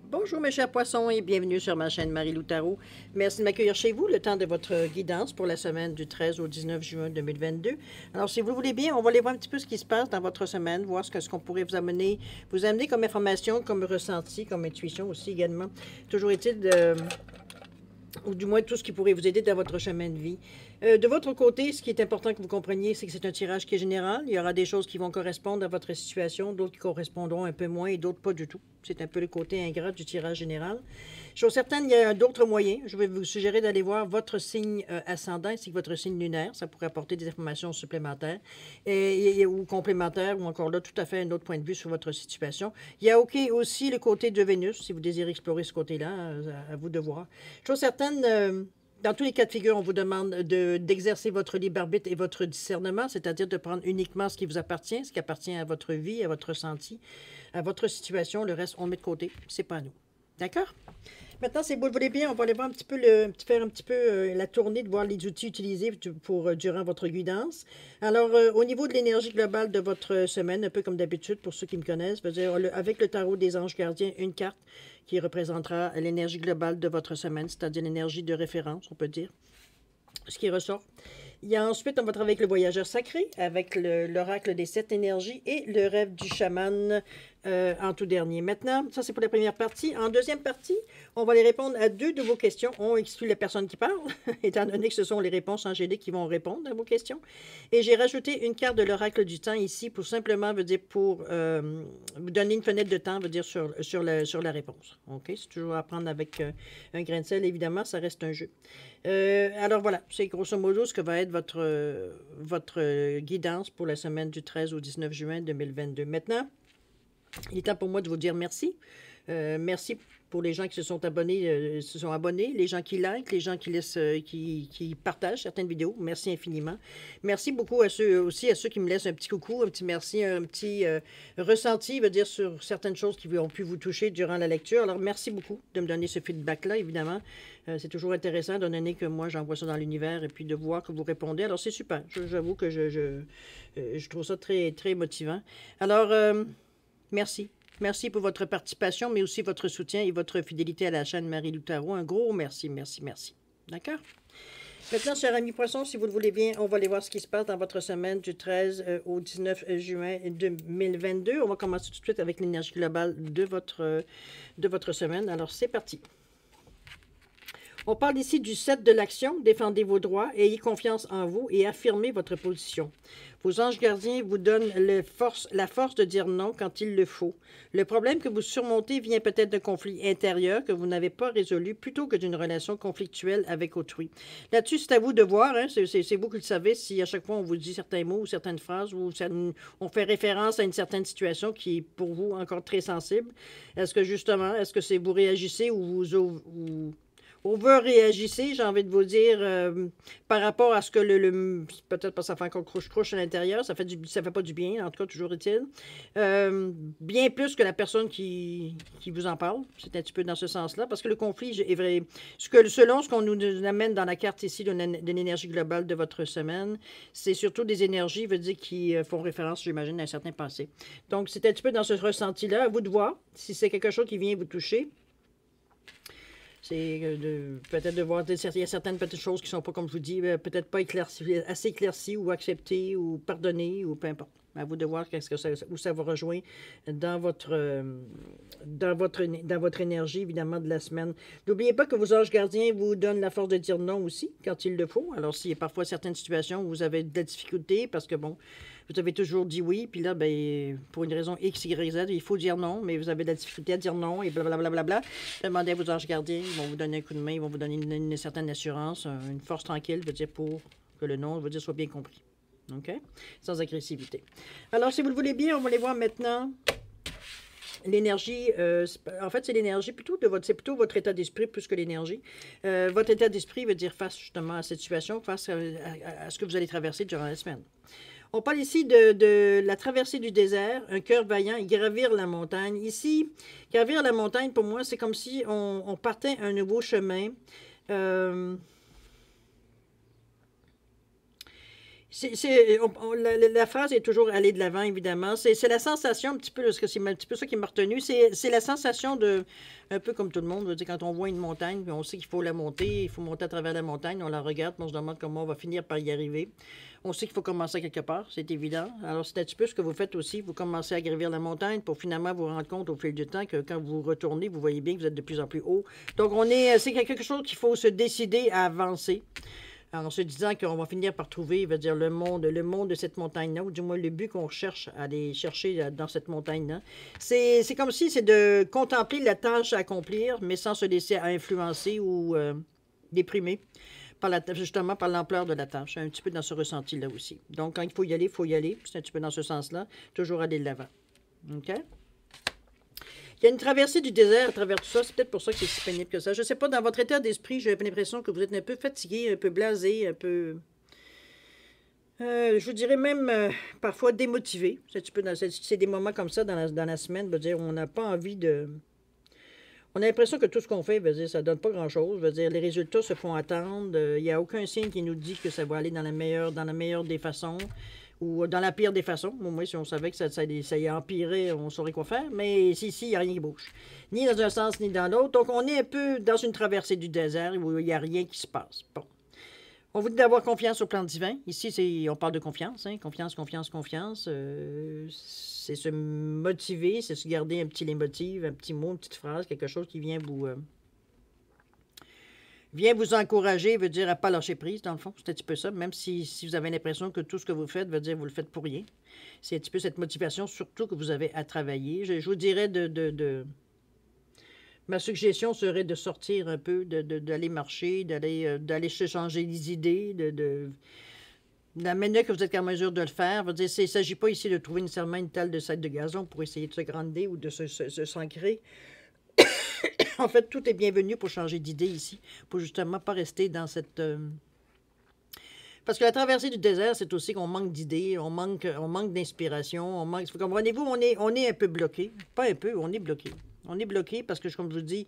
Bonjour mes chers poissons et bienvenue sur ma chaîne Marie-Lou Tarot. Merci de m'accueillir chez vous le temps de votre guidance pour la semaine du 13 au 19 juin 2022. Alors si vous voulez bien, on va aller voir un petit peu ce qui se passe dans votre semaine, voir ce qu'on pourrait vous amener comme information, comme ressenti, comme intuition aussi également. Toujours est-il ou du moins tout ce qui pourrait vous aider dans votre chemin de vie. De votre côté, ce qui est important que vous compreniez, c'est que c'est un tirage qui est général. Il y aura des choses qui vont correspondre à votre situation, d'autres qui correspondront un peu moins et d'autres pas du tout. C'est un peu le côté ingrat du tirage général. Chose certaine, il y a d'autres moyens. Je vais vous suggérer d'aller voir votre signe ascendant ainsi que votre signe lunaire. Ça pourrait apporter des informations supplémentaires ou complémentaires ou encore là, tout à fait un autre point de vue sur votre situation. Il y a aussi le côté de Vénus, si vous désirez explorer ce côté-là, à vous de voir. Chose certaine, dans tous les cas de figure, on vous demande d'exercer votre libre arbitre et votre discernement, c'est-à-dire de prendre uniquement ce qui vous appartient, ce qui appartient à votre vie, à votre ressenti, à votre situation. Le reste, on le met de côté. C'est pas à nous. D'accord? Maintenant, si vous le voulez bien, on va aller voir un petit peu faire un petit peu la tournée, de voir les outils utilisés durant votre guidance. Alors, au niveau de l'énergie globale de votre semaine, un peu comme d'habitude, pour ceux qui me connaissent, avec le tarot des anges gardiens, une carte qui représentera l'énergie globale de votre semaine, c'est-à-dire l'énergie de référence, on peut dire, ce qui ressort. Il y a ensuite, on va travailler avec le voyageur sacré, avec l'oracle des 7 énergies et le rêve du chaman en tout dernier. Maintenant, ça c'est pour la première partie. En deuxième partie, on va aller répondre à 2 de vos questions. On exclut la personne qui parle, étant donné que ce sont les réponses angéliques qui vont répondre à vos questions. Et j'ai rajouté une carte de l'oracle du temps ici pour simplement, pour vous donner une fenêtre de temps, sur la réponse. OK? C'est toujours à prendre avec un grain de sel, évidemment, ça reste un jeu. Alors voilà, c'est grosso modo ce que va être votre guidance pour la semaine du 13 au 19 juin 2022. Maintenant, il est temps pour moi de vous dire merci. Merci pour les gens qui se sont abonnés, les gens qui likent, les gens qui laissent, qui partagent certaines vidéos. Merci infiniment. Merci beaucoup à ceux qui me laissent un petit coucou, un petit merci, un petit ressenti, sur certaines choses qui ont pu vous toucher durant la lecture. Alors, merci beaucoup de me donner ce feedback-là, évidemment. C'est toujours intéressant, étant donné que moi, j'envoie ça dans l'univers et puis de voir que vous répondez. Alors, c'est super. J'avoue que je trouve ça très, très motivant. Alors, merci. Merci pour votre participation, mais aussi votre soutien et votre fidélité à la chaîne Marie-Lou Tarot. Un gros merci, merci, merci. D'accord? Maintenant, chers amis poissons, si vous le voulez bien, on va aller voir ce qui se passe dans votre semaine du 13 au 19 juin 2022. On va commencer tout de suite avec l'énergie globale de votre semaine. Alors, c'est parti. On parle ici du 7 de l'action. Défendez vos droits, ayez confiance en vous et affirmez votre position. Vos anges gardiens vous donnent la force de dire non quand il le faut. Le problème que vous surmontez vient peut-être d'un conflit intérieur que vous n'avez pas résolu plutôt que d'une relation conflictuelle avec autrui. Là-dessus, c'est à vous de voir. Hein? C'est vous qui le savez si à chaque fois on vous dit certains mots ou certaines phrases ou on fait référence à une certaine situation qui est pour vous encore très sensible. Est-ce que c'est vous réagissez ou vous over-réagissez, j'ai envie de vous dire, par rapport à ce que peut-être parce que ça fait encore croche-croche à l'intérieur, ça fait pas du bien, en tout cas, toujours est-il. Bien plus que la personne qui vous en parle. C'est un petit peu dans ce sens-là, parce que le conflit est vrai. Selon ce qu'on nous amène dans la carte ici de l'énergie globale de votre semaine, c'est surtout des énergies, qui font référence, j'imagine, à un certain passé. Donc, c'est un petit peu dans ce ressenti-là. À vous de voir si c'est quelque chose qui vient vous toucher. C'est peut-être de voir, il y a certaines petites choses qui ne sont pas, comme je vous dis, peut-être pas assez éclaircies ou acceptées ou pardonnées ou peu importe. À vous de voir où ça va rejoindre dans votre énergie, évidemment, de la semaine. N'oubliez pas que vos anges gardiens vous donnent la force de dire non aussi, quand il le faut. Alors, s'il y a parfois certaines situations où vous avez de la difficulté, parce que, bon, vous avez toujours dit oui, puis là, ben, pour une raison X, Y, Z, il faut dire non, mais vous avez de la difficulté à dire non, et blablabla. Demandez à vos anges gardiens, ils vont vous donner un coup de main, ils vont vous donner une certaine assurance, une force tranquille, pour que le non, soit bien compris. OK? Sans agressivité. Alors, si vous le voulez bien, on va aller voir maintenant l'énergie. En fait, c'est l'énergie c'est plutôt votre état d'esprit plus que l'énergie. Votre état d'esprit veut dire face justement à cette situation, face à ce que vous allez traverser durant la semaine. On parle ici de la traversée du désert, un cœur vaillant et gravir la montagne. Ici, gravir la montagne, pour moi, c'est comme si on partait un nouveau chemin. La phrase est toujours aller de l'avant, évidemment. C'est la sensation un petit peu, parce que c'est un petit peu ça qui m'a retenu. C'est la sensation de, un peu comme tout le monde, je veux dire, quand on voit une montagne, puis on sait qu'il faut la monter, il faut monter à travers la montagne, on la regarde, puis on se demande comment on va finir par y arriver. On sait qu'il faut commencer quelque part, c'est évident. Alors, c'est un petit peu ce que vous faites aussi. Vous commencez à gravir la montagne pour finalement vous rendre compte au fil du temps que quand vous retournez, vous voyez bien que vous êtes de plus en plus haut. Donc, c'est quelque chose qu'il faut se décider à avancer. En se disant qu'on va finir par trouver, il veut dire le monde de cette montagne-là, ou du moins le but qu'on cherche à aller chercher dans cette montagne-là. C'est comme si c'est de contempler la tâche à accomplir, mais sans se laisser influencer ou déprimer justement par l'ampleur de la tâche. Un petit peu dans ce ressenti-là aussi. Donc, quand il faut y aller. C'est un petit peu dans ce sens-là. Toujours aller de l'avant. OK? Il y a une traversée du désert à travers tout ça. C'est peut-être pour ça que c'est si pénible que ça. Je ne sais pas, dans votre état d'esprit, j'ai l'impression que vous êtes un peu fatigué, un peu blasé, un peu... je vous dirais même parfois démotivé. C'est des moments comme ça dans la semaine, veut dire, on n'a pas envie de... On a l'impression que tout ce qu'on fait, veut dire, ça ne donne pas grand-chose. Veut dire, les résultats se font attendre. Il n'y a aucun signe qui nous dit que ça va aller dans la meilleure des façons. Ou dans la pire des façons. Au moins, si on savait que ça y empirait, on saurait quoi faire. Mais ici, il n'y a rien qui bouge. Ni dans un sens, ni dans l'autre. Donc, on est un peu dans une traversée du désert où il n'y a rien qui se passe. Bon. On vous dit d'avoir confiance au plan divin. Ici, on parle de confiance. Hein? Confiance, confiance, confiance. C'est se motiver, c'est se garder un petit leitmotiv, un petit mot, une petite phrase, quelque chose qui vient vous encourager, veut dire à ne pas lâcher prise, dans le fond. C'est un petit peu ça, même si vous avez l'impression que tout ce que vous faites, veut dire vous le faites pour rien. C'est un petit peu cette motivation, surtout que vous avez à travailler. Je vous dirais ma suggestion serait de sortir un peu, d'aller marcher, d'aller se changer les idées, la manière que vous êtes en mesure de le faire. Veut dire, il ne s'agit pas ici de trouver nécessairement une telle de sac de gazon pour essayer de se grander ou de s'ancrer. En fait, tout est bienvenu pour changer d'idée ici, pour justement pas rester dans cette... Parce que la traversée du désert, c'est aussi qu'on manque d'idées, on manque d'inspiration, comprenez-vous, on est un peu bloqué. Pas un peu, on est bloqué. On est bloqué parce que, comme je vous dis,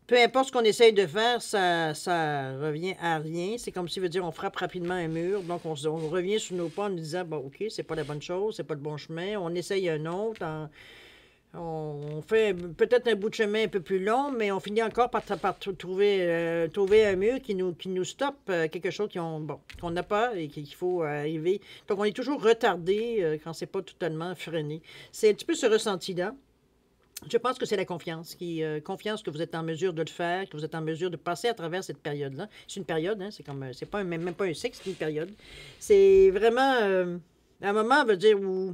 peu importe ce qu'on essaye de faire, ça revient à rien. C'est comme si, veut dire, on frappe rapidement un mur, donc on revient sur nos pas en nous disant, bon, OK, c'est pas la bonne chose, c'est pas le bon chemin, on essaye un autre, on fait peut-être un bout de chemin un peu plus long, mais on finit encore par trouver un mur qui nous stoppe, quelque chose qu'on n'a pas et qu'il faut arriver. Donc, on est toujours retardé quand c'est pas totalement freiné. C'est un petit peu ce ressenti-là. Je pense que c'est la confiance, confiance que vous êtes en mesure de le faire, que vous êtes en mesure de passer à travers cette période-là. C'est une période, hein, c'est pas même pas un cycle, c'est une période. C'est vraiment un moment, veut dire, où...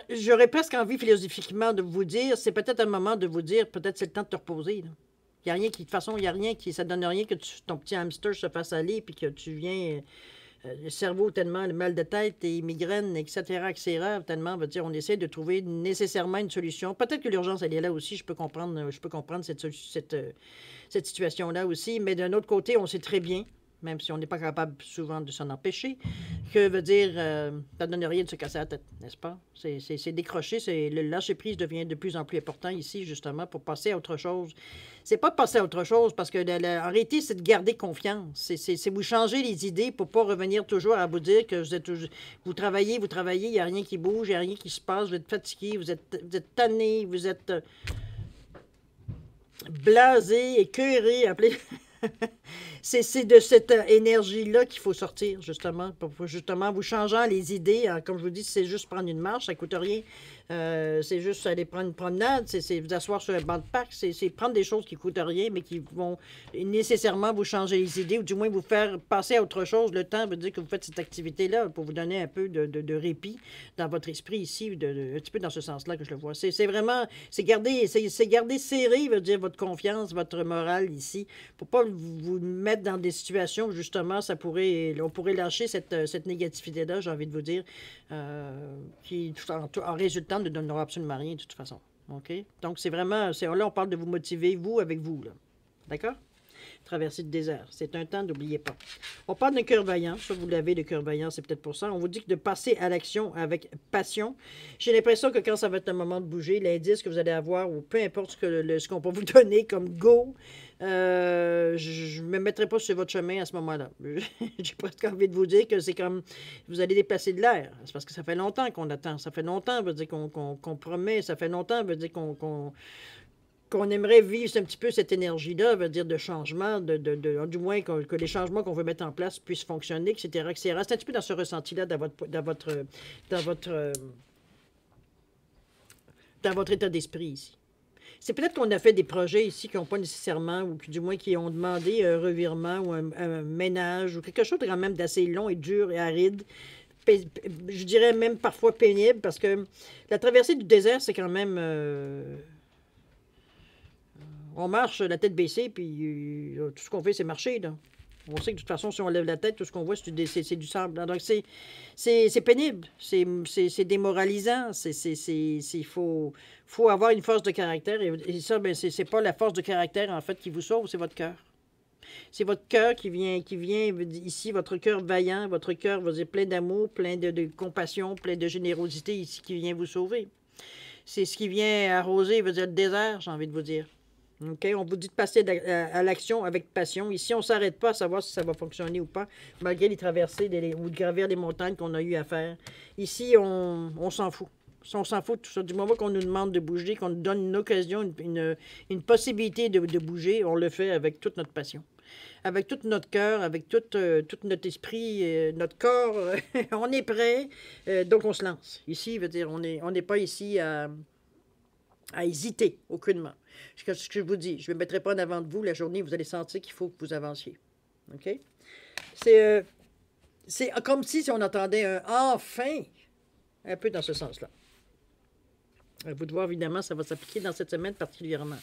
J'aurais presque envie philosophiquement de vous dire, c'est peut-être un moment de vous dire, peut-être c'est le temps de te reposer. Là. Il n'y a rien qui, de toute façon, il n'y a rien qui, ça donne rien que ton petit hamster se fasse aller, puis que tu viens, le cerveau tellement, le mal de tête, les migraines, etc., tellement, veut dire, on essaie de trouver nécessairement une solution. Peut-être que l'urgence, elle est là aussi, je peux comprendre cette situation-là aussi, mais d'un autre côté, on sait très bien, même si on n'est pas capable souvent de s'en empêcher, que veut dire, ça ne donne rien de se casser la tête, n'est-ce pas? C'est décrocher, le lâcher-prise devient de plus en plus important ici, justement, pour passer à autre chose. C'est pas de passer à autre chose, parce que en réalité, c'est de garder confiance. C'est vous changer les idées pour pas revenir toujours à vous dire que vous travaillez, il n'y a rien qui bouge, il n'y a rien qui se passe, vous êtes fatigué, vous êtes tanné, vous êtes blasé, écœuré, appelez... C'est de cette énergie-là qu'il faut sortir, justement, pour justement vous changeant les idées. Comme je vous dis, c'est juste prendre une marche, ça ne coûte rien. C'est juste aller prendre une promenade, c'est vous asseoir sur un banc de parc, c'est prendre des choses qui ne coûtent rien, mais qui vont nécessairement vous changer les idées, ou du moins vous faire passer à autre chose. Le temps veut dire que vous faites cette activité-là pour vous donner un peu de répit dans votre esprit ici, un petit peu dans ce sens-là que je le vois. C'est vraiment, c'est garder serré, veut dire votre confiance, votre morale ici, pour pas vous mettre dans des situations où justement on pourrait lâcher cette négativité-là, j'ai envie de vous dire, qui en résultant ne donnera absolument rien de toute façon. OK? Donc c'est vraiment, là on parle de vous motiver, vous avec vous, là. D'accord? traversée du désert. C'est un temps, n'oubliez pas. On parle d'un cœur vaillant. Ça, vous l'avez, le cœur vaillant, c'est peut-être pour ça. On vous dit que de passer à l'action avec passion. J'ai l'impression que quand ça va être le moment de bouger, l'indice que vous allez avoir, ou peu importe ce qu'on peut vous donner comme go, je ne me mettrai pas sur votre chemin à ce moment-là. J'ai presque envie de vous dire que c'est comme vous allez déplacer de l'air. C'est parce que ça fait longtemps qu'on attend. Ça fait longtemps, veut dire qu'on promet. Ça fait longtemps, veut dire qu'on aimerait vivre un petit peu cette énergie-là, veut dire de changement, du moins que les changements qu'on veut mettre en place puissent fonctionner, etc., etc. C'est un petit peu dans ce ressenti-là, dans votre état d'esprit ici. C'est peut-être qu'on a fait des projets ici qui n'ont pas nécessairement, ou du moins qui ont demandé un revirement ou un ménage, ou quelque chose de quand même d'assez long et dur et aride. Je dirais même parfois pénible, parce que la traversée du désert, c'est quand même... on marche la tête baissée, puis tout ce qu'on fait, c'est marcher, là. On sait que de toute façon, si on lève la tête, tout ce qu'on voit, c'est du sable. Donc, c'est pénible, c'est démoralisant. Il faut avoir une force de caractère. Et ça, ben, c'est pas la force de caractère, en fait, qui vous sauve, c'est votre cœur. C'est votre cœur qui vient ici, votre cœur vaillant, votre cœur, vous dire, plein d'amour, plein de compassion, plein de générosité ici, qui vient vous sauver. C'est ce qui vient arroser, veut dire, le désert, j'ai envie de vous dire. Okay? On vous dit de passer à l'action avec passion. Ici, on ne s'arrête pas à savoir si ça va fonctionner ou pas, malgré les traversées ou de gravir les montagnes qu'on a eu à faire. Ici, on s'en fout. On s'en fout de tout ça. Du moment qu'on nous demande de bouger, qu'on nous donne une occasion, une possibilité de bouger, on le fait avec toute notre passion. Avec tout notre cœur, avec tout notre esprit, notre corps. On est prêt, donc on se lance. Ici, veut dire, on n'est pas ici à hésiter aucunement. Ce que je vous dis, je ne me mettrai pas en avant de vous. La journée, vous allez sentir qu'il faut que vous avanciez. OK? C'est comme si on entendait un « enfin », un peu dans ce sens-là. Vous devez voir, évidemment, ça va s'appliquer dans cette semaine particulièrement.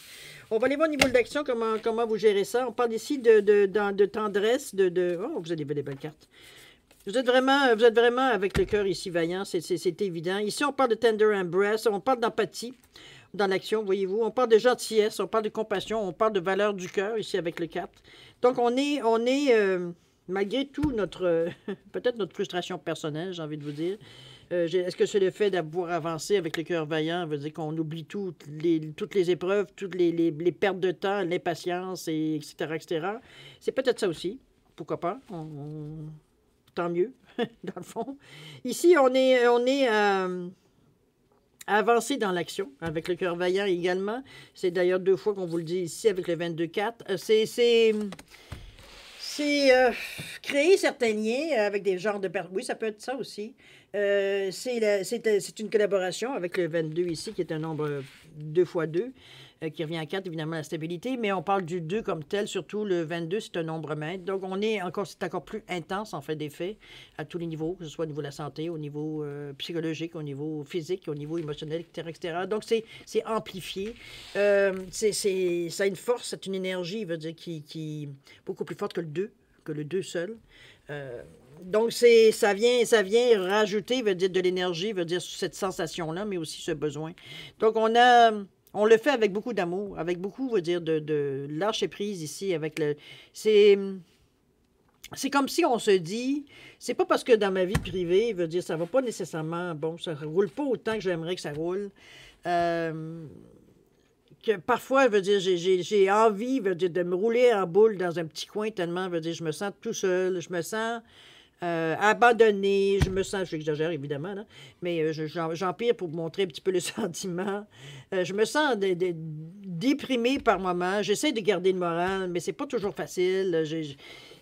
On va aller voir au niveau de l'action, comment vous gérez ça. On parle ici de tendresse, Oh, vous avez des belles cartes. Vous êtes vraiment avec le cœur ici vaillant, c'est évident. Ici, on parle de tender embrace, on parle d'empathie dans l'action, voyez-vous. On parle de gentillesse, on parle de compassion, on parle de valeur du cœur ici avec le 4. Donc, on est malgré tout, peut-être notre frustration personnelle, j'ai envie de vous dire. Est-ce que c'est le fait d'avoir avancé avec le cœur vaillant, veut dire qu'on oublie toutes les épreuves, toutes les pertes de temps, l'impatience, etc., etc. C'est peut-être ça aussi. Pourquoi pas? Tant mieux, dans le fond. Ici, on est avancé dans l'action, avec le cœur vaillant également. C'est d'ailleurs 2 fois qu'on vous le dit ici, avec le 22-4. C'est créer certains liens avec des genres de personnes. Oui, ça peut être ça aussi. C'est une collaboration avec le 22 ici, qui est un nombre 2 fois 2, qui revient à 4, évidemment, la stabilité. Mais on parle du 2 comme tel, surtout le 22, c'est un nombre maître. Donc, c'est encore plus intense, en fait, des faits, à tous les niveaux, que ce soit au niveau de la santé, au niveau psychologique, au niveau physique, au niveau émotionnel, etc., etc. Donc, c'est amplifié. Ça a une force, c'est une énergie, veut dire, qui beaucoup plus forte que le 2 seul. Donc, ça vient rajouter, veut dire, de l'énergie, veut dire, cette sensation-là, mais aussi ce besoin. Donc, on le fait avec beaucoup d'amour, avec beaucoup, veut dire, de lâcher prise ici, c'est comme si on se dit, c'est pas parce que dans ma vie privée, veut dire, ça va pas nécessairement, bon, ça roule pas autant que j'aimerais que ça roule. Que parfois, veut dire, j'ai envie, veut dire, de me rouler en boule dans un petit coin tellement, veut dire, je me sens tout seul, je me sens abandonné, j'exagère évidemment, là, mais j'empire pour montrer un petit peu le sentiment. Je me sens déprimé par moments, j'essaie de garder le moral, mais c'est pas toujours facile.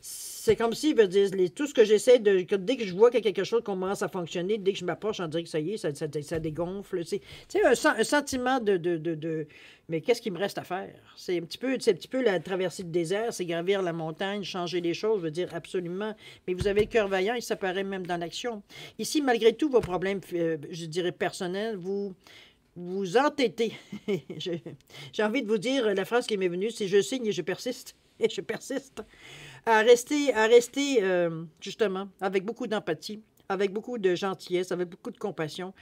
C'est comme si, veut dire, tout ce que j'essaie dès que je vois qu'il y a quelque chose qui commence à fonctionner, dès que je m'approche, on dirait que ça y est, ça dégonfle. C'est un sentiment mais qu'est-ce qu'il me reste à faire? C'est un petit peu la traversée du désert, c'est gravir la montagne, changer les choses, veut dire absolument. Mais vous avez le cœur vaillant et ça paraît même dans l'action. Ici, malgré tout vos problèmes, je dirais personnels, vous entêtez. J'ai envie de vous dire, la phrase qui m'est venue, c'est « je signe et je persiste ». Et je persiste à rester justement, avec beaucoup d'empathie, avec beaucoup de gentillesse, avec beaucoup de compassion.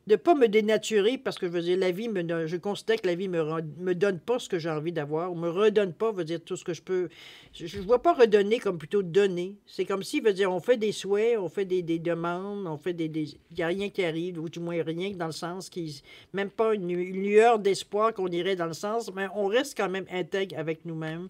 de pas me dénaturer parce que je veux dire, la vie je considère que la vie me donne pas ce que j'ai envie d'avoir, ou me redonne pas, veut dire tout ce que je peux. Je vois pas redonner comme plutôt donner. C'est comme si, veut dire, on fait des souhaits, on fait des demandes, on fait il n'y a rien qui arrive, ou du moins rien dans le sens qui, même pas une lueur d'espoir qu'on irait dans le sens, mais on reste quand même intègre avec nous-mêmes,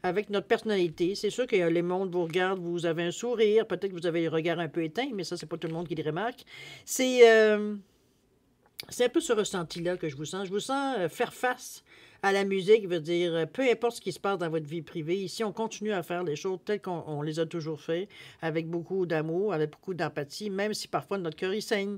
avec notre personnalité. C'est sûr que les mondes vous regardent, vous avez un sourire, peut-être que vous avez le regard un peu éteint, mais ça, c'est pas tout le monde qui le remarque. C'est un peu ce ressenti-là que je vous sens. Je vous sens faire face à la musique, veut dire, peu importe ce qui se passe dans votre vie privée, ici, on continue à faire les choses telles qu'on les a toujours fait, avec beaucoup d'amour, avec beaucoup d'empathie, même si parfois notre cœur, il saigne.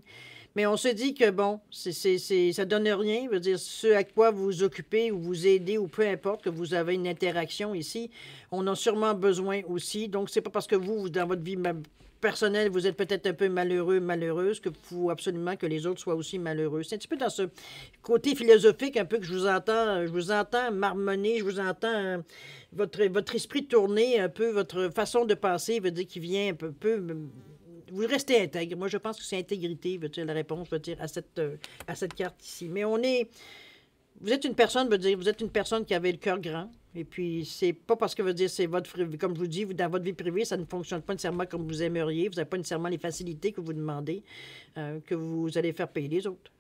Mais on se dit que, bon, ça donne rien, veut dire, ce à quoi vous vous occupez ou vous aidez ou peu importe, que vous avez une interaction ici, on a sûrement besoin aussi. Donc, c'est pas parce que vous dans votre vie personnelle, vous êtes peut-être un peu malheureux, malheureuse, que faut absolument que les autres soient aussi malheureux. C'est un petit peu dans ce côté philosophique un peu que je vous entends marmonner, je vous entends votre esprit tourner un peu, votre façon de penser, veut dire qu'il vient un peu vous restez intègre. Moi, je pense que c'est intégrité, veut dire la réponse, veut dire à cette carte ici. Mais vous êtes une personne, veut dire, vous êtes une personne qui avait le cœur grand. Et puis, c'est pas parce que, veut dire, c'est comme je vous dis, dans votre vie privée, ça ne fonctionne pas nécessairement comme vous aimeriez. Vous n'avez pas nécessairement les facilités que vous demandez, que vous allez faire payer les autres.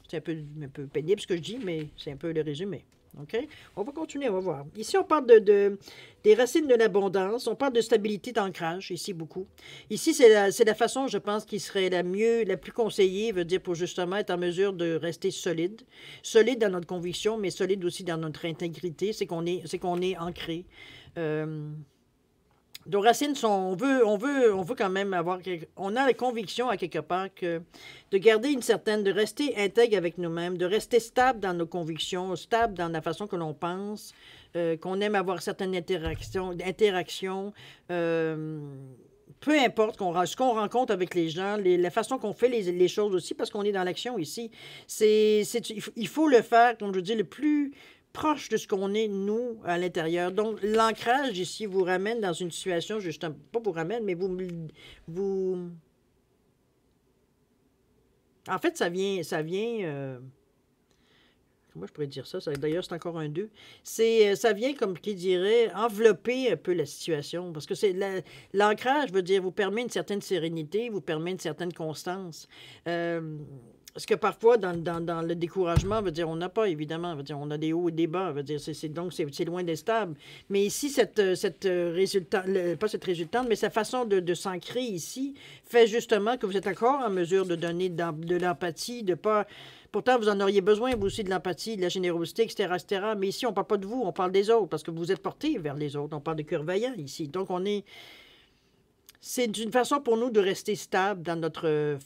C'est un peu pénible ce que je dis, mais c'est un peu le résumé. OK? On va continuer, on va voir. Ici, on parle des racines de l'abondance. On parle de stabilité d'ancrage, ici, beaucoup. Ici, c'est la façon, je pense, qui serait la plus conseillée, veut dire, pour justement être en mesure de rester solide. Solide dans notre conviction, mais solide aussi dans notre intégrité. C'est qu'on est ancré. Nos racines sont. On veut quand même avoir. On a la conviction à quelque part que de garder de rester intègre avec nous-mêmes, de rester stable dans nos convictions, stable dans la façon que l'on pense, qu'on aime avoir certaines interactions, peu importe ce qu'on rencontre avec les gens, la façon qu'on fait les choses aussi, parce qu'on est dans l'action ici. Il faut le faire, comme je dis, le plus proche de ce qu'on est, nous, à l'intérieur. Donc, l'ancrage ici vous ramène dans une situation, justement, pas vous ramène, mais vous... En fait, ça vient comment je pourrais dire ça? D'ailleurs, c'est encore un 2. Ça vient, comme qui dirait, envelopper un peu la situation. Parce que l'ancrage, veut dire, vous permet une certaine sérénité, vous permet une certaine constance. Parce que parfois, dans le découragement, veut dire, on n'a pas, évidemment, veut dire, on a des hauts et des bas, veut dire, donc c'est loin d'être stable. Mais ici, pas cette résultante, mais sa façon de s'ancrer ici fait justement que vous êtes encore en mesure de donner de l'empathie, de pas... Pourtant, vous en auriez besoin, vous aussi, de l'empathie, de la générosité, etc., etc. Mais ici, on ne parle pas de vous, on parle des autres, parce que vous êtes porté vers les autres. On parle de cœur vaillant ici. Donc, c'est une façon pour nous de rester stable dans notre...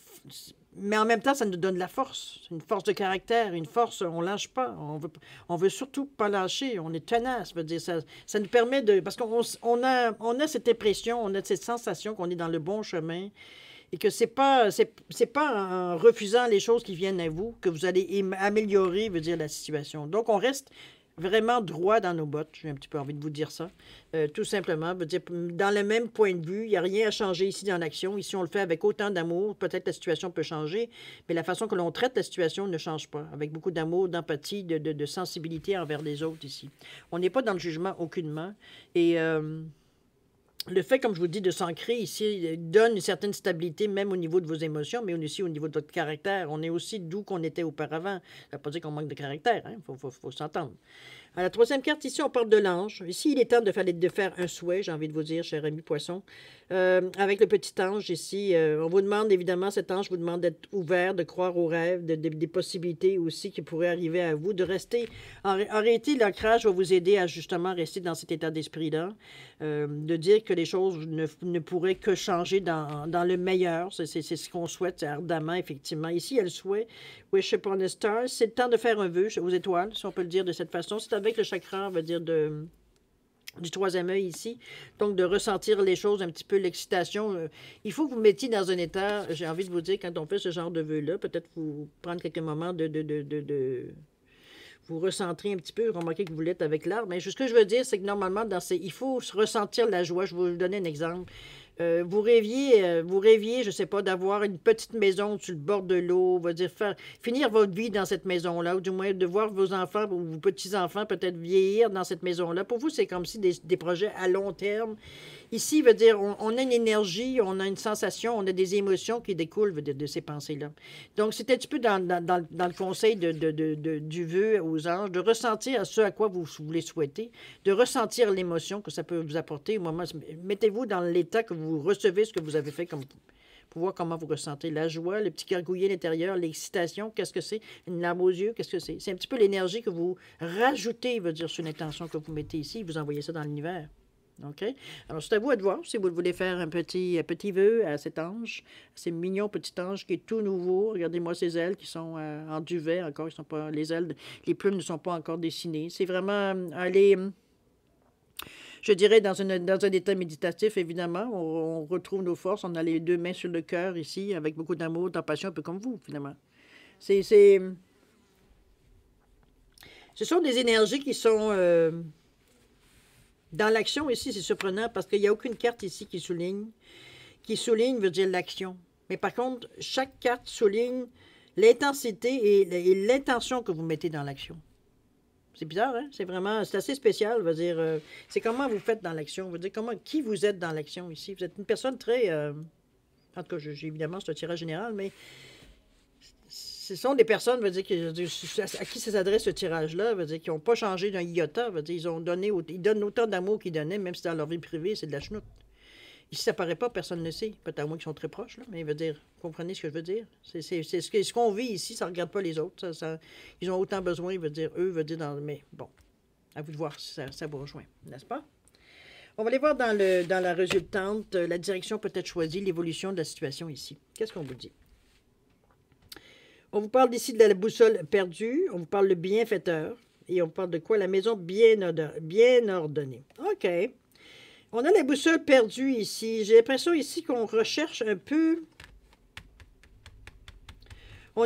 Mais en même temps, ça nous donne la force, une force de caractère, une force, on ne lâche pas, on veut surtout pas lâcher, on est tenace, veut dire, ça nous permet de... Parce qu'on a cette impression, on a cette sensation qu'on est dans le bon chemin, et que c'est pas en refusant les choses qui viennent à vous que vous allez améliorer, veut dire, la situation. Donc, on reste vraiment droit dans nos bottes. J'ai un petit peu envie de vous dire ça. Tout simplement, veut dire, dans le même point de vue, il n'y a rien à changer ici dans l'action. Ici, on le fait avec autant d'amour. Peut-être la situation peut changer, mais la façon que l'on traite la situation ne change pas. Avec beaucoup d'amour, d'empathie, de sensibilité envers les autres ici. On n'est pas dans le jugement aucunement. Et... le fait, comme je vous dis, de s'ancrer ici donne une certaine stabilité, même au niveau de vos émotions, mais aussi au niveau de votre caractère. On est aussi d'où qu'on était auparavant. Ça ne veut pas dire qu'on manque de caractère, hein? Faut s'entendre. À la troisième carte, ici, on parle de l'ange. Ici, il est temps de faire un souhait, j'ai envie de vous dire, cher ami poisson. Avec le petit ange ici, on vous demande, évidemment, cet ange vous demande d'être ouvert, de croire aux rêves, des possibilités aussi qui pourraient arriver à vous, de rester... En réalité, l'ancrage va vous aider à justement rester dans cet état d'esprit-là, de dire que les choses ne pourraient que changer dans le meilleur. C'est ce qu'on souhaite ardemment, effectivement. Ici, il y a le souhait. Wish upon a star. C'est le temps de faire un vœu aux étoiles, si on peut le dire de cette façon. C'est avec le chakra, on va dire, du troisième œil ici. Donc, de ressentir les choses, un petit peu l'excitation. Il faut que vous mettiez dans un état, j'ai envie de vous dire, quand on fait ce genre de vœu-là, peut-être vous prendre quelques moments vous recentrer un petit peu, remarquez que vous l'êtes avec l'art. Mais ce que je veux dire, c'est que normalement, il faut ressentir la joie. Je vais vous donner un exemple. Vous rêviez, je ne sais pas, d'avoir une petite maison sur le bord de l'eau, veut dire finir votre vie dans cette maison-là, ou du moins de voir vos enfants ou vos petits-enfants peut-être vieillir dans cette maison-là. Pour vous, c'est comme si des projets à long terme. Ici, veut dire, on a une énergie, on a une sensation, on a des émotions qui découlent veut dire, de ces pensées-là. Donc, c'est un petit peu dans le conseil du vœu aux anges, de ressentir ce à quoi vous voulez souhaiter, de ressentir l'émotion que ça peut vous apporter au moment. Mettez-vous dans l'état que vous recevez ce que vous avez fait comme pour voir comment vous ressentez. La joie, le petit gargouillis à l'intérieur, l'excitation, qu'est-ce que c'est? Une larme aux yeux, qu'est-ce que c'est? C'est un petit peu l'énergie que vous rajoutez, veut dire, sur l'intention que vous mettez ici, vous envoyez ça dans l'univers. OK? Alors, c'est à vous de voir si vous voulez faire un petit vœu à cet ange, ce mignon petit ange qui est tout nouveau. Regardez-moi ses ailes qui sont en duvet encore. Ils sont pas, les ailes, les plumes ne sont pas encore dessinées. C'est vraiment aller, je dirais, dans un état méditatif, évidemment. On retrouve nos forces. On a les deux mains sur le cœur ici, avec beaucoup d'amour, de passion, un peu comme vous, finalement. Ce sont des énergies qui sont... dans l'action ici, c'est surprenant parce qu'il n'y a aucune carte ici qui souligne. Qui souligne veut dire l'action. Mais par contre, chaque carte souligne l'intensité et l'intention que vous mettez dans l'action. C'est bizarre, hein? C'est assez spécial, veut dire. C'est comment vous faites dans l'action. Veut dire qui vous êtes dans l'action ici. Vous êtes une personne très... en tout cas, évidemment, c'est un tirage général, mais ce sont des personnes, veut dire, à qui ça s'adresse ce tirage-là, veut dire, qui n'ont pas changé d'un iota, veut dire, ils donnent autant d'amour qu'ils donnaient, même si dans leur vie privée, c'est de la chenoute. Ici, ça paraît pas, personne ne le sait, peut-être à moins qu'ils sont très proches, là, mais veut dire, comprenez ce que je veux dire? C'est ce qu'on vit ici, ça ne regarde pas les autres, ils ont autant besoin, veut dire, mais bon, à vous de voir si ça vous rejoint, n'est-ce pas? On va aller voir dans la résultante, la direction peut-être choisie, l'évolution de la situation ici. Qu'est-ce qu'on vous dit? On vous parle ici de la boussole perdue, on vous parle de bienfaiteur, et on vous parle de quoi? La maison bien ordonnée. OK. On a la boussole perdue ici. J'ai l'impression ici qu'on recherche un peu... Au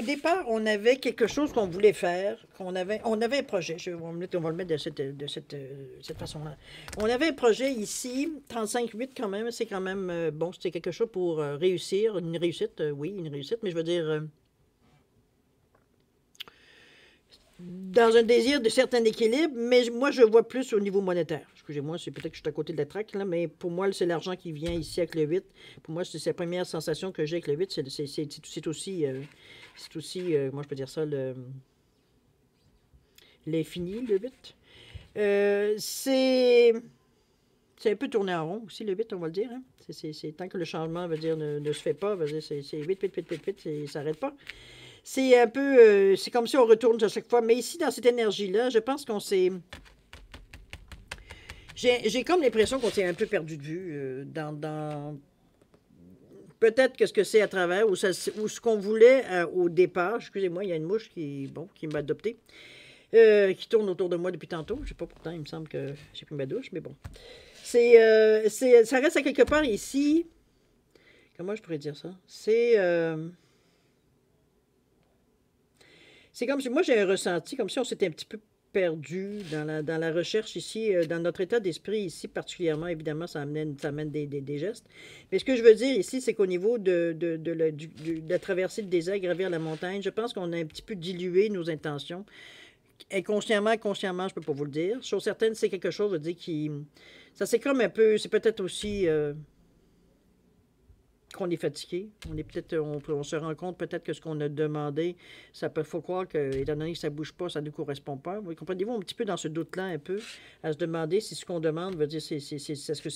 départ, on avait quelque chose qu'on voulait faire, on avait un projet. On va le mettre de cette façon-là. On avait un projet ici, 35,8 quand même, c'est quand même bon, c'était quelque chose pour réussir, une réussite, oui, une réussite, mais je veux dire, dans un désir de certain équilibre, mais moi, je vois plus au niveau monétaire. Excusez-moi, c'est peut-être que je suis à côté de la traque, là, mais pour moi, c'est l'argent qui vient ici avec le 8. Pour moi, c'est la première sensation que j'ai avec le 8. C'est aussi, moi, je peux dire ça, l'infini, le 8. C'est un peu tourné en rond aussi, le 8, on va le dire. Hein? C'est tant que le changement, veut dire, ne se fait pas, veut dire, c'est 8, 8, 8, 8, 8, ça n'arrête pas. C'est un peu... c'est comme si on retourne à chaque fois. Mais ici, dans cette énergie-là, je pense qu'on s'est... J'ai comme l'impression qu'on s'est un peu perdu de vue dans... Peut-être que ce que c'est à travers, ou ce qu'on voulait au départ. Excusez-moi, il y a une mouche qui m'a adopté, qui tourne autour de moi depuis tantôt. Je sais pas, pourtant, il me semble que j'ai pris ma douche, mais bon. Ça reste à quelque part ici. Comment je pourrais dire ça? C'est comme si, moi j'ai un ressenti, comme si on s'était un petit peu perdu dans la recherche ici, dans notre état d'esprit ici particulièrement, évidemment, ça amène des gestes. Mais ce que je veux dire ici, c'est qu'au niveau de la traversée de désert, gravir la montagne, je pense qu'on a un petit peu dilué nos intentions. Inconsciemment, consciemment, je ne peux pas vous le dire. Chose certaine, c'est quelque chose, je veux dire, ça c'est comme un peu, c'est peut-être aussi... qu'on est fatigué. On se rend compte peut-être que ce qu'on a demandé, faut croire que, étant donné que ça ne bouge pas, ça ne nous correspond pas. Vous comprenez-vous un petit peu dans ce doute-là, un peu, à se demander si ce qu'on demande veut dire, est-ce que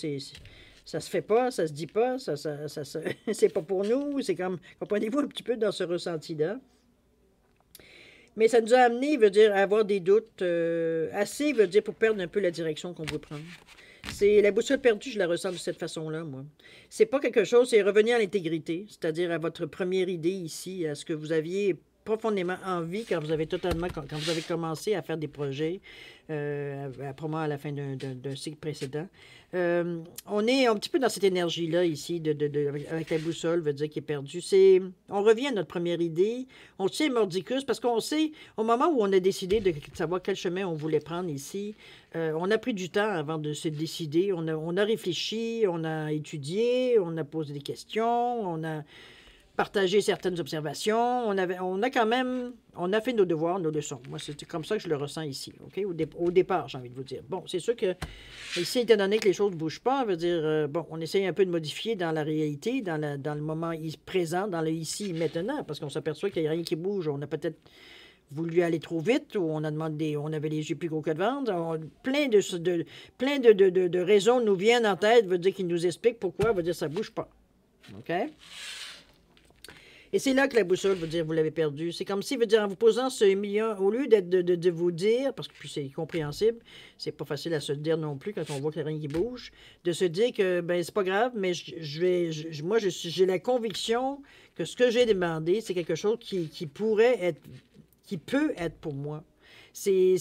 ça se fait pas, ça se dit pas, c'est pas pour nous, c'est comme, comprenez-vous un petit peu dans ce ressenti-là. Mais ça nous a amené, veut dire, à avoir des doutes assez, veut dire, pour perdre un peu la direction qu'on veut prendre. C'est la boussole perdue, je la ressens de cette façon-là, moi. C'est pas quelque chose, c'est revenir à l'intégrité, c'est-à-dire à votre première idée ici, à ce que vous aviez profondément envie quand vous avez quand vous avez commencé à faire des projets, probablement à la fin d'un cycle précédent. On est un petit peu dans cette énergie-là ici, avec la boussole, veut dire qui est perdue. On revient à notre première idée, on tient mordicus parce qu'on sait, au moment où on a décidé de savoir quel chemin on voulait prendre ici, on a pris du temps avant de se décider. On a réfléchi, on a étudié, on a posé des questions, on a partagé certaines observations. On a fait nos devoirs, nos leçons. Moi, c'est comme ça que je le ressens ici, OK? Au départ, j'ai envie de vous dire. Bon, c'est sûr que ici, étant donné que les choses ne bougent pas, on veut dire, bon, on essaye un peu de modifier dans la réalité, dans le moment présent, dans le ici et maintenant, parce qu'on s'aperçoit qu'il n'y a rien qui bouge. On a peut-être voulu aller trop vite, ou on avait les yeux plus gros que le ventre. Plein de raisons nous viennent en tête, veut dire qu'ils nous expliquent pourquoi, veut dire ça ne bouge pas. OK? Et c'est là que la boussole veut dire vous l'avez perdu. C'est comme si, veut dire, en vous posant ce million, au lieu de vous dire, parce que puis c'est compréhensible, c'est pas facile à se dire non plus quand on voit qu'il n'y a rien qui bouge, de se dire que, ben c'est pas grave, mais moi, j'ai la conviction que ce que j'ai demandé, c'est quelque chose qui peut être pour moi. Je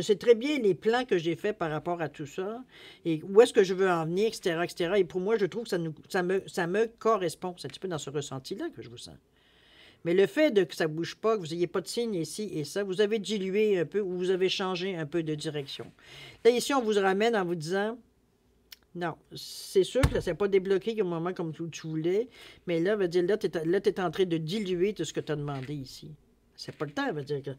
sais très bien les plans que j'ai faits par rapport à tout ça et où est-ce que je veux en venir, etc., etc. Et pour moi, je trouve que ça me correspond. C'est un petit peu dans ce ressenti-là que je vous sens. Mais le fait que ça ne bouge pas, que vous n'ayez pas de signe ici et ça, vous avez dilué un peu ou vous avez changé un peu de direction. Là, ici, on vous ramène en vous disant... Non, c'est sûr que ça ne s'est pas débloqué au moment comme tu voulais, mais là, veut dire, là, tu es en train de diluer tout ce que tu as demandé ici. C'est pas le temps, veut dire que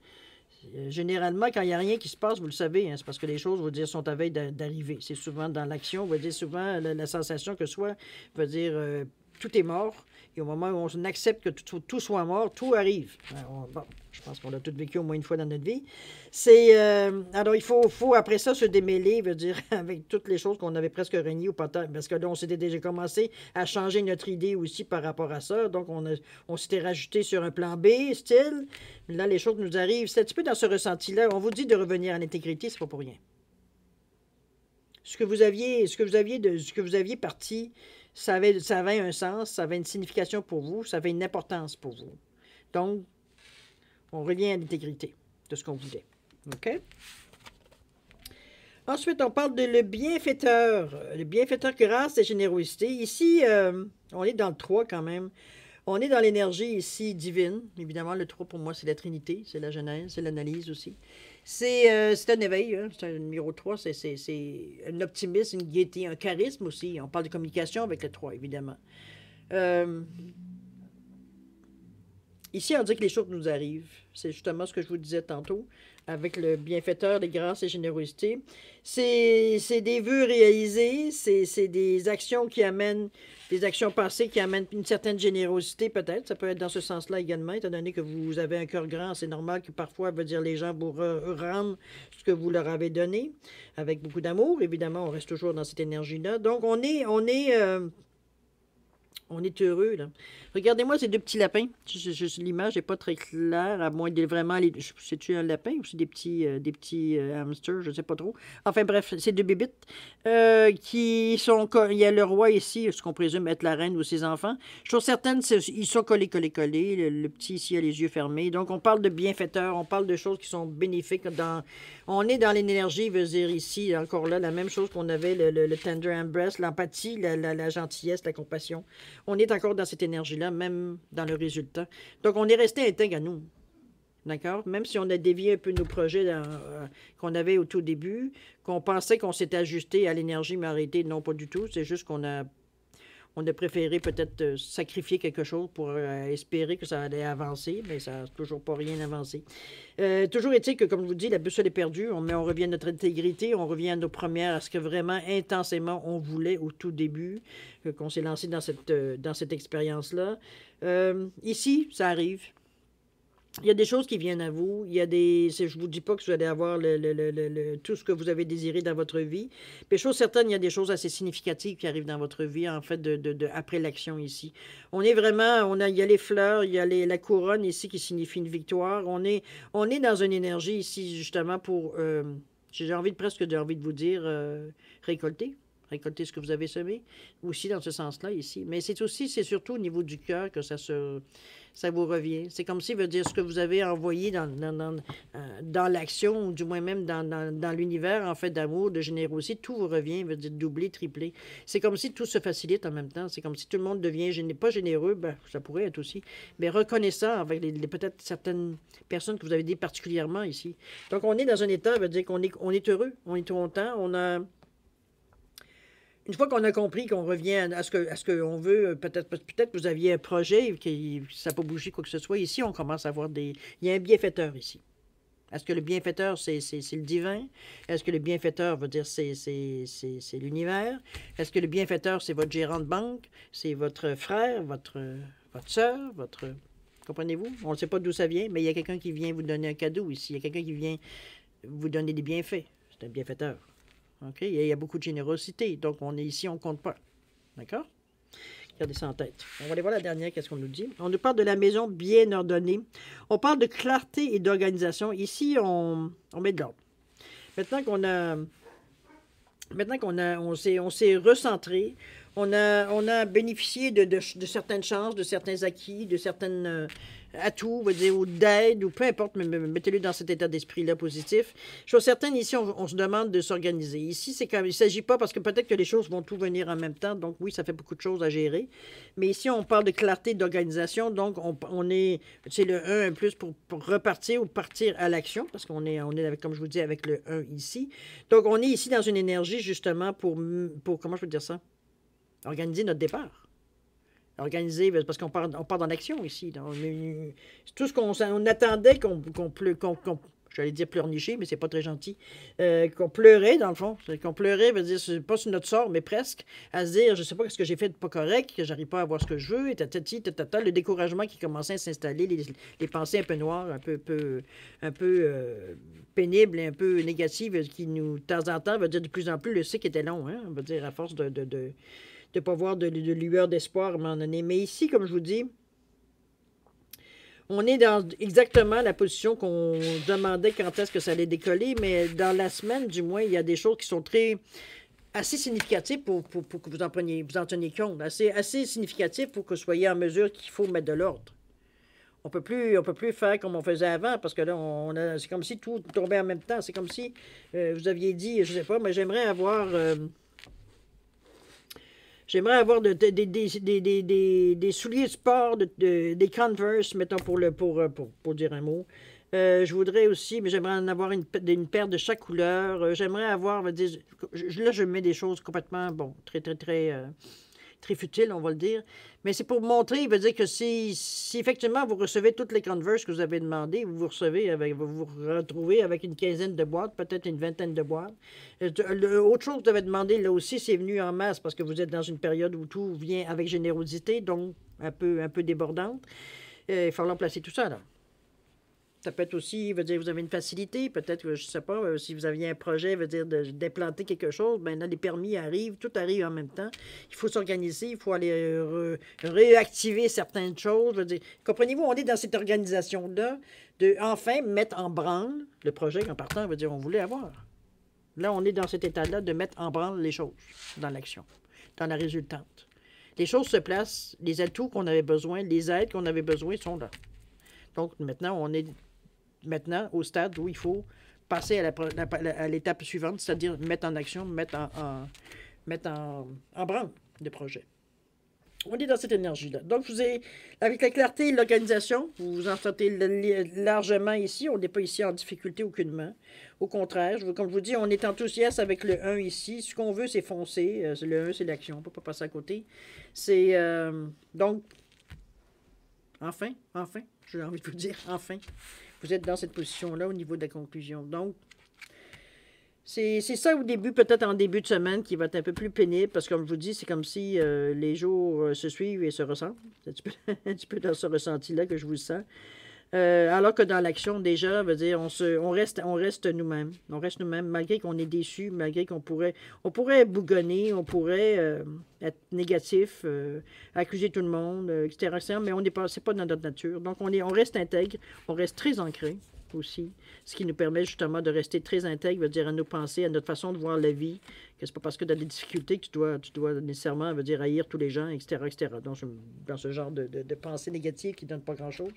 généralement, quand il n'y a rien qui se passe, vous le savez, hein, c'est parce que les choses, veut dire, sont à veille d'arriver. C'est souvent dans l'action, veut dire souvent la sensation que soit, veut dire tout est mort. Et au moment où on accepte que tout soit mort, tout arrive. Bon, je pense qu'on l'a tout vécu au moins une fois dans notre vie. Alors, il faut après ça se démêler, veut dire, avec toutes les choses qu'on avait presque reniées au peut-être, parce que là, on s'était déjà commencé à changer notre idée aussi par rapport à ça. Donc, on s'était rajouté sur un plan B, style. Là, les choses nous arrivent. C'est un petit peu dans ce ressenti-là. On vous dit de revenir à l'intégrité, c'est pas pour rien. Ce que vous aviez parti, ça avait un sens, ça avait une signification pour vous, ça avait une importance pour vous. Donc, on revient à l'intégrité de ce qu'on voulait. OK? Ensuite, on parle de le bienfaiteur grâce et générosité. Ici, on est dans le 3 quand même. On est dans l'énergie ici divine. Évidemment, le 3 pour moi, c'est la Trinité, c'est la Genèse, c'est l'analyse aussi. C'est un éveil, hein, c'est un numéro 3, c'est un optimisme, une gaieté, un charisme aussi. On parle de communication avec le 3, évidemment. Ici, on dit que les choses nous arrivent. C'est justement ce que je vous disais tantôt, avec le bienfaiteur des grâces et générosité. C'est des vœux réalisés, c'est des actions qui amènent, des actions passées qui amènent une certaine générosité peut-être. Ça peut être dans ce sens-là également, étant donné que vous avez un cœur grand. C'est normal que parfois, veut dire, les gens vous rendent ce que vous leur avez donné, avec beaucoup d'amour. Évidemment, on reste toujours dans cette énergie-là. Donc, on est heureux, là. Regardez-moi ces deux petits lapins. L'image n'est pas très claire, à moins de vraiment... C'est-tu un lapin ou c'est des petits hamsters? Je ne sais pas trop. Enfin bref, c'est deux bébites qui sont... Il y a le roi ici, ce qu'on présume être la reine ou ses enfants. Je suis certaine, ils sont collés. Le petit ici a les yeux fermés. Donc, on parle de bienfaiteurs, on parle de choses qui sont bénéfiques. On est dans l'énergie, veut dire ici, encore là, la même chose qu'on avait, le tender embrace, l'empathie, la gentillesse, la compassion. On est encore dans cette énergie-là, même dans le résultat. Donc, on est resté intègre à nous. D'accord? Même si on a dévié un peu nos projets qu'on avait au tout début, qu'on pensait qu'on s'était ajusté à l'énergie, mais en réalité, non, pas du tout. C'est juste qu'on a préféré peut-être sacrifier quelque chose pour espérer que ça allait avancer, mais ça n'a toujours pas rien avancé. Toujours est-il que, comme je vous dis, la boussole est perdue. On revient à notre intégrité, on revient à nos premières, à ce que vraiment intensément on voulait au tout début, qu'on s'est lancé dans cette expérience-là. Ici, ça arrive. Il y a des choses qui viennent à vous. Je ne vous dis pas que vous allez avoir tout ce que vous avez désiré dans votre vie. Mais chose certaine, il y a des choses assez significatives qui arrivent dans votre vie, en fait, après l'action ici. On est vraiment, il y a les fleurs, il y a la couronne ici qui signifie une victoire. On est dans une énergie ici, justement, pour, j'ai presque envie de vous dire, récolter ce que vous avez semé, aussi dans ce sens-là ici. Mais c'est surtout au niveau du cœur que ça se ça vous revient. C'est comme si, veut dire, ce que vous avez envoyé dans l'action, ou du moins même dans l'univers, en fait, d'amour, de générosité, tout vous revient, veut dire doubler, tripler. C'est comme si tout se facilite en même temps. C'est comme si tout le monde devient pas généreux, ben, ça pourrait être aussi, mais reconnaissant avec peut-être certaines personnes que vous avez dit particulièrement ici. Donc, on est dans un état, veut dire on est heureux, on est content, on a... Une fois qu'on a compris qu'on revient à ce qu'on veut, peut-être que vous aviez un projet, qui ça n'a pas bougé quoi que ce soit. Ici, on commence à avoir des... Il y a un bienfaiteur ici. Est-ce que le bienfaiteur, c'est le divin? Est-ce que le bienfaiteur veut dire c'est l'univers? Est-ce que le bienfaiteur, c'est votre gérant de banque? C'est votre frère, votre soeur, votre... Comprenez-vous? On ne sait pas d'où ça vient, mais il y a quelqu'un qui vient vous donner un cadeau ici. Il y a quelqu'un qui vient vous donner des bienfaits. C'est un bienfaiteur. OK? Il y a beaucoup de générosité. Donc, on est ici, on ne compte pas. D'accord? Gardez ça en tête. On va aller voir la dernière, qu'est-ce qu'on nous dit. On nous parle de la maison bien ordonnée. On parle de clarté et d'organisation. Ici, on met de l'ordre. Maintenant qu'on s'est recentré, on a bénéficié de certaines chances, de certains acquis, de certaines atouts, ou d'aide, ou peu importe, mais mettez-le dans cet état d'esprit-là positif. Chose certaine, ici, on se demande de s'organiser. Ici, c'est comme, il ne s'agit pas, parce que peut-être que les choses vont tout venir en même temps, donc oui, ça fait beaucoup de choses à gérer. Mais ici, on parle de clarté d'organisation, donc c'est le 1 plus pour repartir ou partir à l'action, parce qu'on est avec, comme je vous dis, avec le 1 ici. Donc, on est ici dans une énergie, justement, pour comment je peux dire ça? Organiser notre départ. Organiser, parce qu'on part dans l'action ici. Tout ce qu'on attendait j'allais dire pleurnicher, mais c'est pas très gentil, qu'on pleurait, dans le fond. Qu'on pleurait, veut dire, c'est pas sur notre sort, mais presque, à se dire, je sais pas ce que j'ai fait de pas correct, que j'arrive pas à avoir ce que je veux, et le découragement qui commençait à s'installer, les pensées un peu noires, un peu pénibles, un peu négatives, qui nous, de temps en temps, veut dire de plus en plus, le cycle était long, hein, on va dire, à force de ne pas voir de lueur d'espoir à un moment donné. Mais ici, comme je vous dis, on est dans exactement la position qu'on demandait quand est-ce que ça allait décoller, mais dans la semaine, du moins, il y a des choses qui sont assez significatives pour que vous en teniez compte, assez significatives pour que vous soyez en mesure qu'il faut mettre de l'ordre. On peut plus faire comme on faisait avant, parce que là, c'est comme si tout tombait en même temps. C'est comme si vous aviez dit, je ne sais pas, mais j'aimerais avoir des souliers de sport, des Converse, mettons, pour dire un mot. Je voudrais aussi, mais j'aimerais en avoir une paire de chaque couleur. J'aimerais avoir, là, je mets des choses complètement, bon, très, très, très, très futiles, on va le dire. Mais c'est pour montrer, il veut dire que si effectivement vous recevez toutes les Converse que vous avez demandées, vous vous retrouvez avec une quinzaine de boîtes, peut-être une vingtaine de boîtes. Autre chose que vous avez demandé, là aussi, c'est venu en masse parce que vous êtes dans une période où tout vient avec générosité, donc un peu débordante. Il va falloir placer tout ça, là. Ça peut être aussi, veut dire, vous avez une facilité, peut-être, je ne sais pas, si vous aviez un projet, veut dire, d'implanter quelque chose, bien là, les permis arrivent, tout arrive en même temps. Il faut s'organiser, il faut aller réactiver certaines choses. Veut dire, comprenez-vous, on est dans cette organisation-là de enfin mettre en branle le projet qu'en partant, veut dire, on voulait avoir. Là, on est dans cet état-là de mettre en branle les choses dans l'action, dans la résultante. Les choses se placent, les atouts qu'on avait besoin, les aides qu'on avait besoin sont là. Donc, maintenant, on est au stade où il faut passer à l'étape suivante, c'est-à-dire mettre en action, mettre en branle le projet. On est dans cette énergie-là. Donc, avec la clarté et l'organisation, vous vous en sortez largement ici. On n'est pas ici en difficulté aucunement. Au contraire, comme je vous dis, on est enthousiaste avec le 1 ici. Ce qu'on veut, c'est foncer. Le 1, c'est l'action. On ne peut pas passer à côté. Donc, enfin, j'ai envie de vous dire, enfin, vous êtes dans cette position-là au niveau de la conclusion. Donc, c'est ça au début, peut-être en début de semaine, qui va être un peu plus pénible, parce que comme je vous dis, c'est comme si les jours se suivent et se ressemblent. C'est un petit peu dans ce ressenti-là que je vous sens. Alors que dans l'action, déjà, veut dire, on reste nous-mêmes. On reste nous-mêmes, malgré qu'on est déçus, malgré qu'on pourrait bougonner, on pourrait être négatif, accuser tout le monde, etc., etc., mais c'est pas dans notre nature. Donc, on reste intègre, on reste très ancré. aussi, ce qui nous permet justement de rester très intègre, veut dire à nos pensées, à notre façon de voir la vie, que c'est pas parce que tu as des difficultés que tu dois nécessairement, veut dire, haïr tous les gens, etc., etc. Donc, dans ce genre de pensée négative qui ne donne pas grand-chose.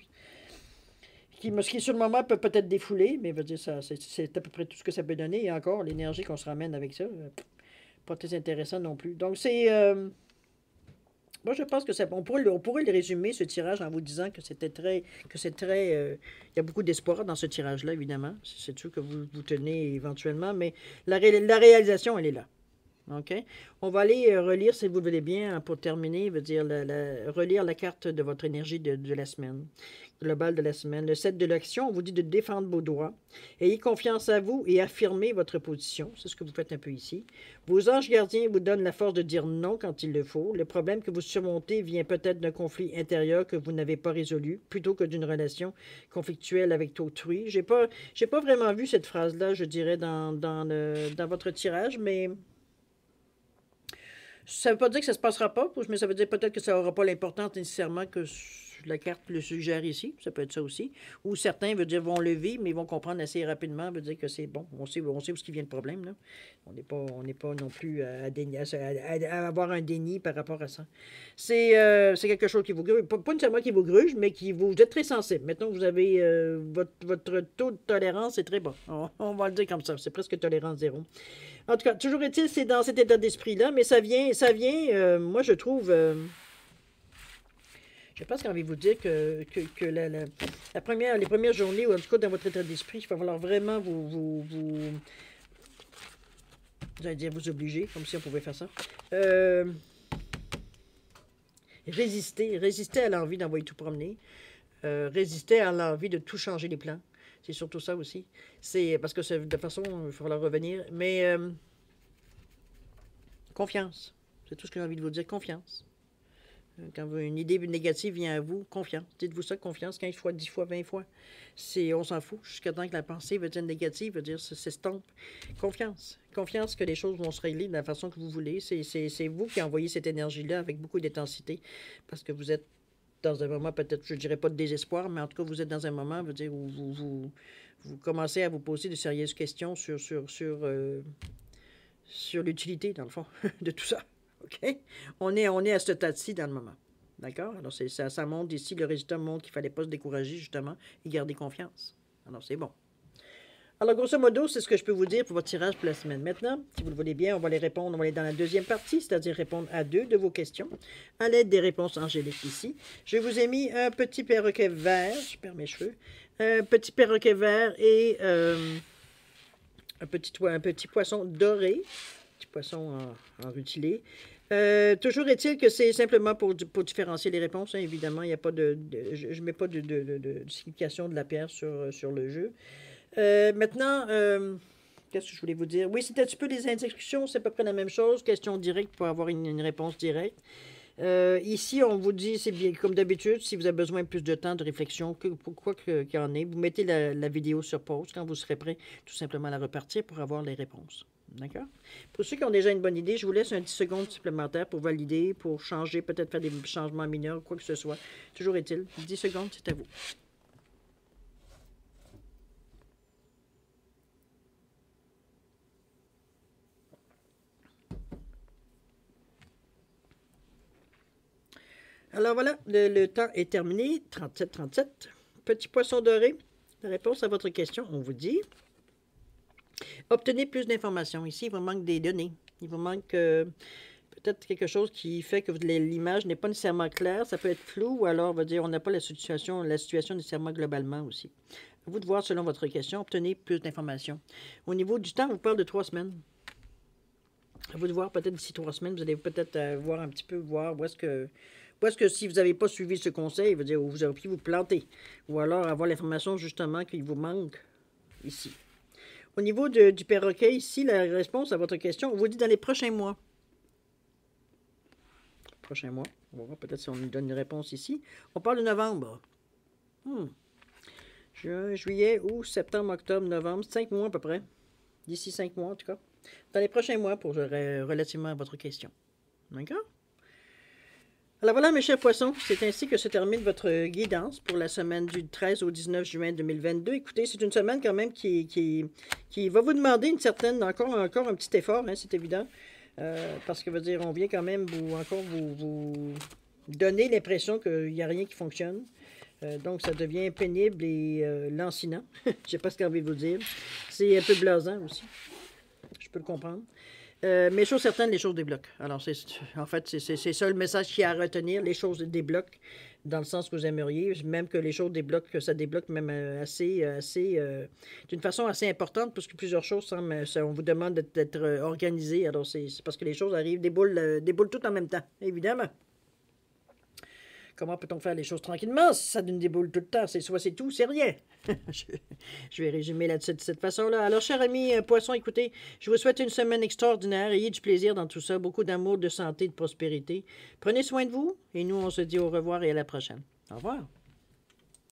Ce qui, sur le moment, peut peut-être défouler, mais veut dire, ça, c'est à peu près tout ce que ça peut donner. Et encore, l'énergie qu'on se ramène avec ça, pas très intéressant non plus. Donc, c'est... moi, je pense que ça, on pourrait le résumer, ce tirage, en vous disant que c'était très, que c'est très, il y a beaucoup d'espoir dans ce tirage-là, évidemment. C'est sûr que vous tenez éventuellement, mais la réalisation, elle est là. OK? On va aller relire, si vous le voulez bien, pour terminer, veut dire relire la carte de votre énergie de la semaine, globale de la semaine. Le 7 de l'action, on vous dit de défendre vos droits. Ayez confiance à vous et affirmez votre position. C'est ce que vous faites un peu ici. Vos anges gardiens vous donnent la force de dire non quand il le faut. Le problème que vous surmontez vient peut-être d'un conflit intérieur que vous n'avez pas résolu, plutôt que d'une relation conflictuelle avec autrui. J'ai pas vraiment vu cette phrase-là, je dirais, dans votre tirage, mais... Ça ne veut pas dire que ça ne se passera pas, mais ça veut dire peut-être que ça n'aura pas l'importance nécessairement que la carte le suggère ici. Ça peut être ça aussi. Ou certains, veut dire, vont le vivre, mais ils vont comprendre assez rapidement, veut dire que c'est bon. On sait où ce qui vient le problème, là. On n'est pas non plus à avoir un déni par rapport à ça. C'est quelque chose qui vous gruge. Pas nécessairement qui vous gruge, mais qui vous êtes très sensible. Maintenant, vous avez votre taux de tolérance est très bas. On va le dire comme ça. C'est presque tolérance zéro. En tout cas, toujours est-il, c'est dans cet état d'esprit-là, mais ça vient, moi je trouve, je pense qu'on envie de vous dire que les premières journées, ou en tout cas dans votre état d'esprit, il va falloir vraiment j'allais dire vous obliger, comme si on pouvait faire ça, résister à l'envie d'envoyer tout promener, résister à l'envie de tout changer les plans. C'est surtout ça aussi. C'est parce que de toute façon, il va falloir revenir. Mais confiance. C'est tout ce que j'ai envie de vous dire. Confiance. Quand une idée négative vient à vous, confiance. Dites-vous ça, confiance, 15 fois, 10 fois, 20 fois. On s'en fout. Jusqu'à temps que la pensée veut dire négative, veut dire s'estompe. Confiance. Confiance que les choses vont se régler de la façon que vous voulez. C'est vous qui envoyez cette énergie-là avec beaucoup d'intensité. Parce que vous êtes dans un moment, peut-être, je ne dirais pas de désespoir, mais en tout cas, vous êtes dans un moment, veut dire, où vous commencez à vous poser de sérieuses questions sur l'utilité, dans le fond, de tout ça. OK? On est à ce stade-ci dans le moment. D'accord? Alors, ça montre ici, le résultat montre qu'il ne fallait pas se décourager, justement, et garder confiance. Alors, c'est bon. Alors, grosso modo, c'est ce que je peux vous dire pour votre tirage pour la semaine. Maintenant, si vous le voulez bien, on va les répondre. On va aller dans la deuxième partie, c'est-à-dire répondre à 2 de vos questions à l'aide des réponses angéliques ici. Je vous ai mis un petit perroquet vert. Je perds mes cheveux. Un petit perroquet vert et un petit poisson doré. Un petit poisson en rutilé. Toujours est-il que c'est simplement pour différencier les réponses. Hein, évidemment, il n'y a pas je ne mets pas de signification de la pierre sur le jeu. Maintenant, qu'est-ce que je voulais vous dire? Oui, c'était un petit peu les instructions, c'est à peu près la même chose. Question directe pour avoir une réponse directe. Ici, on vous dit, c'est bien comme d'habitude, si vous avez besoin de plus de temps de réflexion, quoi qu'il y en ait, vous mettez la vidéo sur pause quand vous serez prêt, tout simplement à la repartir pour avoir les réponses. D'accord? Pour ceux qui ont déjà une bonne idée, je vous laisse un 10 secondes supplémentaires pour valider, pour changer, peut-être faire des changements mineurs, quoi que ce soit. Toujours est-il, 10 secondes, c'est à vous. Alors voilà, le temps est terminé. 37. Petit poisson doré. La réponse à votre question, on vous dit. Obtenez plus d'informations. Ici, il vous manque des données. Il vous manque peut-être quelque chose qui fait que l'image n'est pas nécessairement claire. Ça peut être flou ou alors, on va dire, on n'a pas la situation nécessairement globalement aussi. À vous de voir selon votre question. Obtenez plus d'informations. Au niveau du temps, on vous parle de 3 semaines. À vous de voir, peut-être d'ici 3 semaines, vous allez peut-être voir un petit peu, voir où est-ce que si vous n'avez pas suivi ce conseil, veut dire où vous aurez pu vous planter, ou alors avoir l'information justement qu'il vous manque ici. Au niveau du perroquet, ici, la réponse à votre question, on vous dit dans les prochains mois. Prochains mois. On va voir peut-être si on nous donne une réponse ici. On parle de novembre. Juin, juillet, août, septembre, octobre, novembre. 5 mois à peu près. D'ici 5 mois, en tout cas. Dans les prochains mois, pour relativement à votre question. D'accord? Alors voilà, mes chers poissons, c'est ainsi que se termine votre guidance pour la semaine du 13 au 19 juin 2022. Écoutez, c'est une semaine quand même qui va vous demander une certaine, encore un petit effort, hein, c'est évident. Parce que, veut dire, on vient quand même vous donner l'impression qu'il n'y a rien qui fonctionne. Donc, ça devient pénible et lancinant. Je ne sais pas ce qu'on veut vous dire. C'est un peu blasant aussi. Je peux le comprendre. Mais chose certaine, les choses débloquent. Alors, en fait, c'est ça le message qu'il y a à retenir. Les choses débloquent dans le sens que vous aimeriez, même que les choses débloquent, que ça débloque même d'une façon assez importante, parce que plusieurs choses semblent, on vous demande d'être organisé. Alors, c'est parce que les choses arrivent, déboulent tout en même temps, évidemment. Comment peut-on faire les choses tranquillement si ça nous déboule tout le temps? Soit c'est tout, c'est rien. Je vais résumer de cette façon-là. Alors, chers amis poissons, écoutez, je vous souhaite une semaine extraordinaire. Ayez du plaisir dans tout ça, beaucoup d'amour, de santé, de prospérité. Prenez soin de vous et nous, on se dit au revoir et à la prochaine. Au revoir.